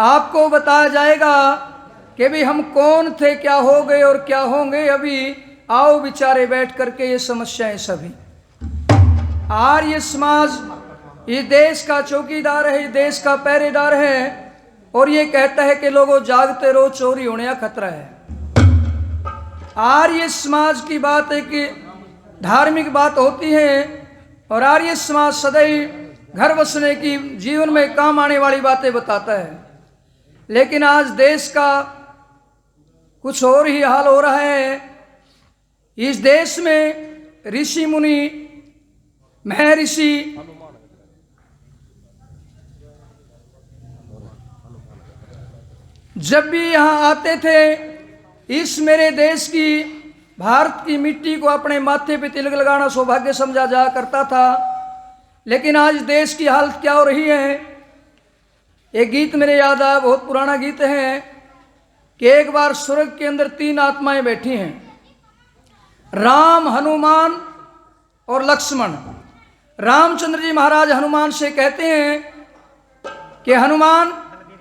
आपको बताया जाएगा कि भी हम कौन थे, क्या हो गए और क्या होंगे अभी। आओ विचारे बैठ करके ये समस्याएं सभी। आर्य समाज इस देश का चौकीदार है, इस देश का पहरेदार है, और ये कहता है कि लोगों जागते रहो, चोरी होने का खतरा है। आर्य समाज की बात एक धार्मिक बात होती है, और आर्य समाज सदैव घर बसने की, जीवन में काम आने वाली बातें बताता है। लेकिन आज देश का कुछ और ही हाल हो रहा है। इस देश में ऋषि मुनि, महर्षि जब भी यहाँ आते थे, इस मेरे देश की, भारत की मिट्टी को अपने माथे पे तिलक लगाना सौभाग्य समझा जाया करता था। लेकिन आज देश की हालत क्या हो रही है। एक गीत मेरे याद आया, बहुत पुराना गीत है, कि एक बार स्वर्ग के अंदर 3 आत्माएं बैठी हैं, राम, हनुमान और लक्ष्मण। रामचंद्र जी महाराज हनुमान से कहते हैं कि हनुमान,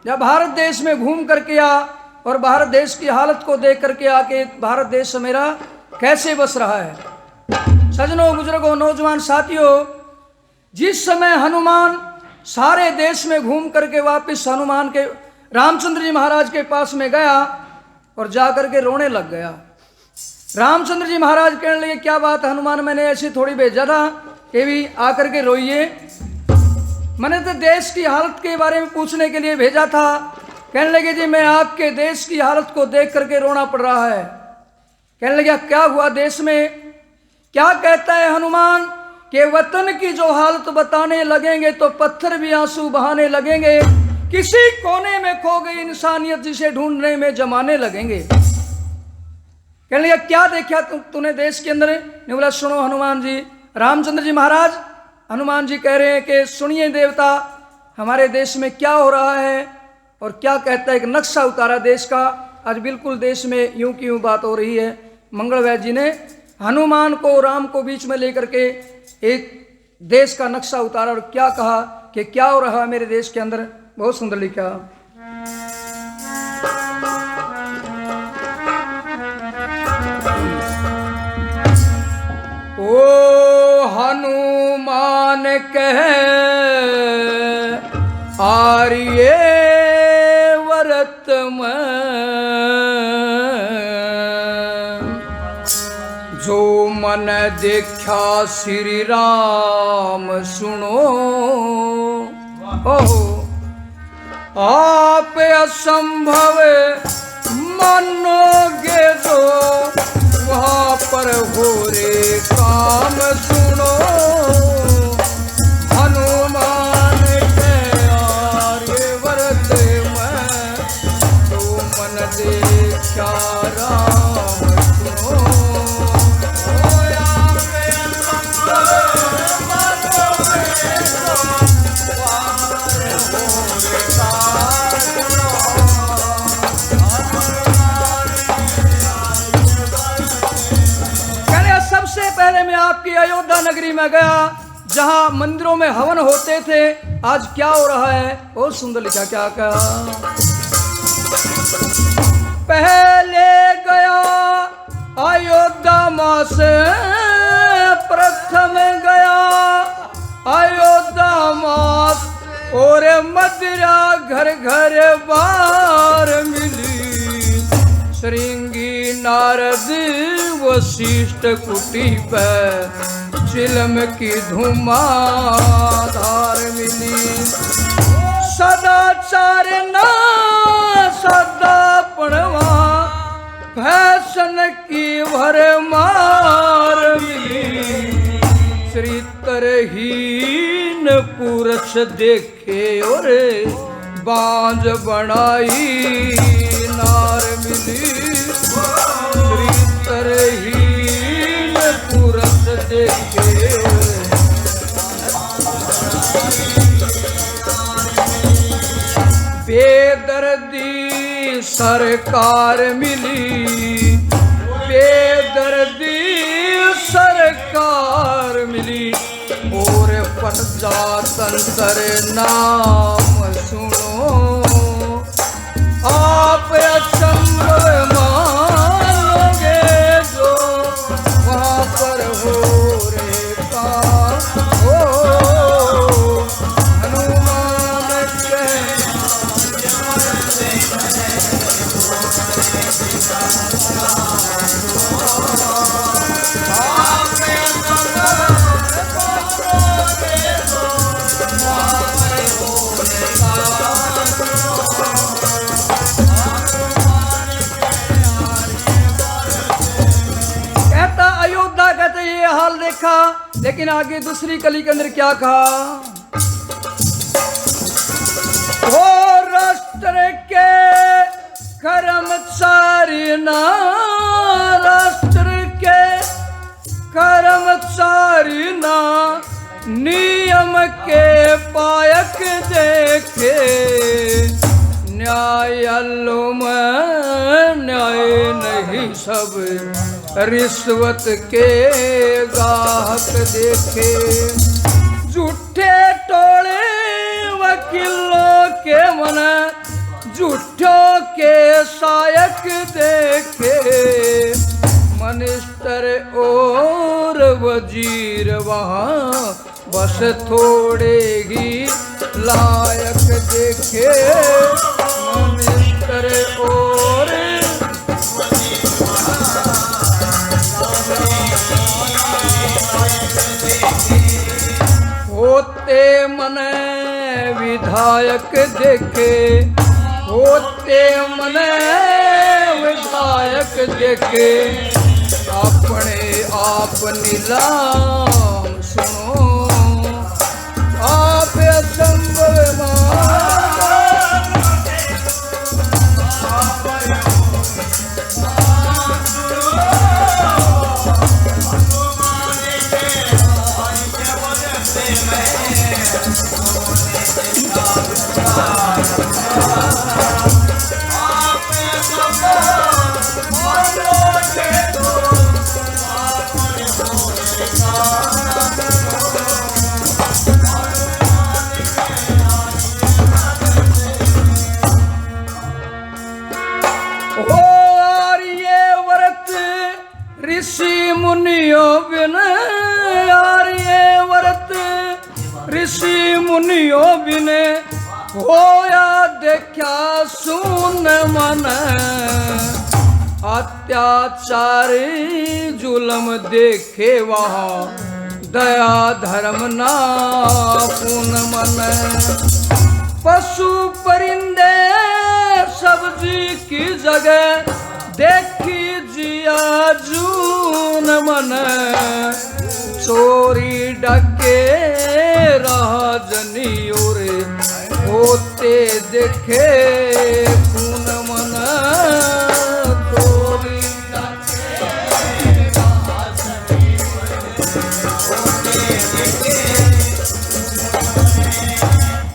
जब भारत देश में घूम करके आ और भारत देश की हालत को देख करके आके भारत देश मेरा कैसे बस रहा है। सजनों, बुजुर्गों, नौजवान साथियों, जिस समय हनुमान सारे देश में घूम करके वापस हनुमान के, रामचंद्र जी महाराज के पास में गया और जा करके रोने लग गया। रामचंद्र जी महाराज कहने लगे, क्या बात हनुमान, मैंने ऐसे थोड़ी भेजा था कि भी आकर के रोइए, मैंने तो देश की हालत के बारे में पूछने के लिए भेजा था। कहने लगे, जी मैं आपके देश की हालत को देख करके रोना पड़ रहा है। कहने लगे, क्या हुआ देश में? क्या कहता है हनुमान कि वतन की जो हालत बताने लगेंगे तो पत्थर भी आंसू बहाने लगेंगे, किसी कोने में खो गई इंसानियत जिसे ढूंढने में जमाने लगेंगे। कहने लगे, क्या देखा तूने देश के अंदर? ने बोला, सुनो हनुमान जी। रामचंद्र जी महाराज हनुमान जी कह रहे हैं कि सुनिए देवता, हमारे देश में क्या हो रहा है और क्या कहता है। एक नक्शा उतारा देश का। आज बिल्कुल देश में यूं की यूं बात हो रही है। मंगल वैद्य जी ने हनुमान को, राम को बीच में लेकर के एक देश का नक्शा उतारा और क्या कहा कि क्या हो रहा है मेरे देश के अंदर। बहुत सुंदर लिखा। ओ हनुमान कह आर्य व्रत में, जो मन देखा श्री राम सुनो। ओहो आप असंभव मानोगे जो, वहाँ पर हो रे काम सुनो। हनुमान के आर्य व्रत में, जो मन देखा राम सुनो। पहले मैं आपकी अयोध्या नगरी में गया, जहां मंदिरों में हवन होते थे। आज क्या हो रहा है? बहुत सुंदर लिखा। क्या कहा? पहले गया अयोध्या मां से, प्रथम गया अयोध्या मास, और मदिरा घर घर बार मिली। श्रृंगी नारद वशिष्ठ कुटी पर, चिलम की धुमाधार मिली। सदाचार ना सदा पड़वा, फैशन की भरमार मिली। चरित्रहीन पुरुष देखे और बांझ बनाई नार मिली। चरित्रहीन पुरुष देखे बेदर्दी सरकार मिली। बेदर्दी सरकार मिली। और प्रजातंत्र नाम सुनो। रखा, लेकिन आगे दूसरी कली के अंदर क्या कहा? ओ राष्ट्र के कर्मचारी ना, राष्ट्र के कर्मचारी ना, नियम के पायक देखे, न्यायालयों में न्याय नहीं सब रिश्वत के गाहक देखे। झूठे टोले वकीलों के मन, झूठों के सायक देखे, मिनिस्टर और वजीर वहाँ बस थोड़े ही लायक देखे। मिनिस्टर और होते मन विधायक देखे, होते मन विधायक देखे, अपने आप नीलाम सुनो, आप असंभव ऋषि मुनियों बिन, आर्य व्रत ऋषि मुनियों बिन, होया देखा सुन मन, अत्याचारी जुल्म देखे वहाँ, दया धर्म ना पुन मन। पशु परिंदे सब्जी की जगह देखी जिया जून मन, चोरी डके राजनी और होते देखे खून मन, चोरी डके राजनी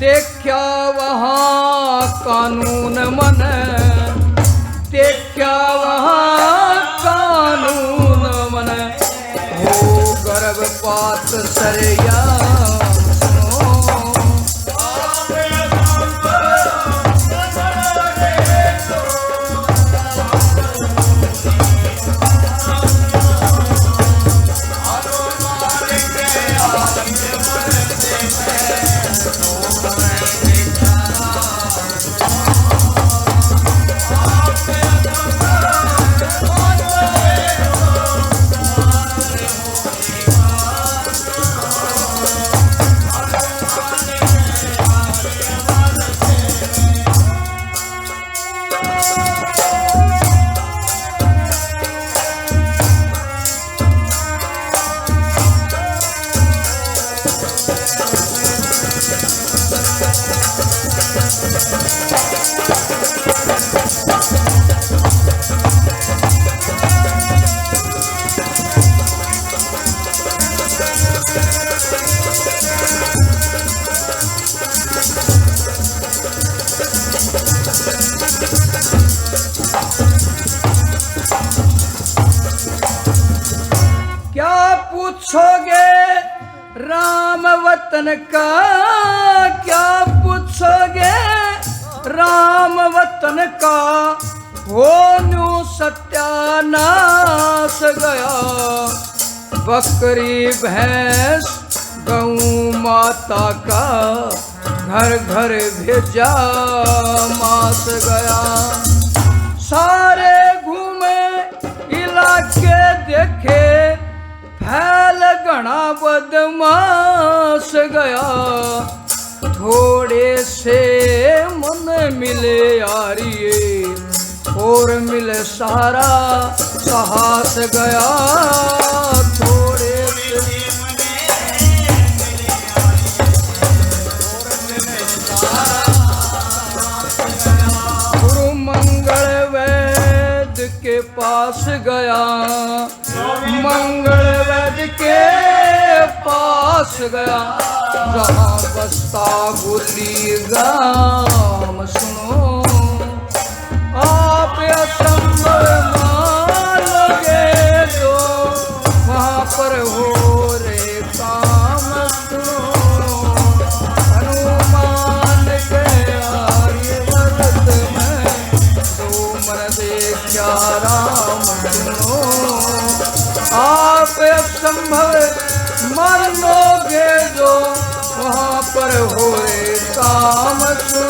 देखा वहाँ कानून मन, देखा वहाँ कानून मन, हो गर्भपात सरया पूछोगे राम वतन का, क्या पूछोगे राम वतन का, हो न्यू सत्यानाश गया, बकरी भैंस गऊ माता का, घर घर भेजा मास गया। सारे घूमे इलाके देखे, फैल घना बदमाश गया, थोड़े से मन मिले यारिये, और मिले सारा साहस गया, थोड़े से के पास गया, मंगल वैद्य के पास गया, जहाँ बसता गोली गाम सुनो, आप असंभव मानोगे तो वहाँ पर हो रे काम सुनो। हनुमान के आर्यवर्त में दो मन देखा राम सुनो, आप असंभव मानोगे जो वहाँ पर हो रे काम सुनो।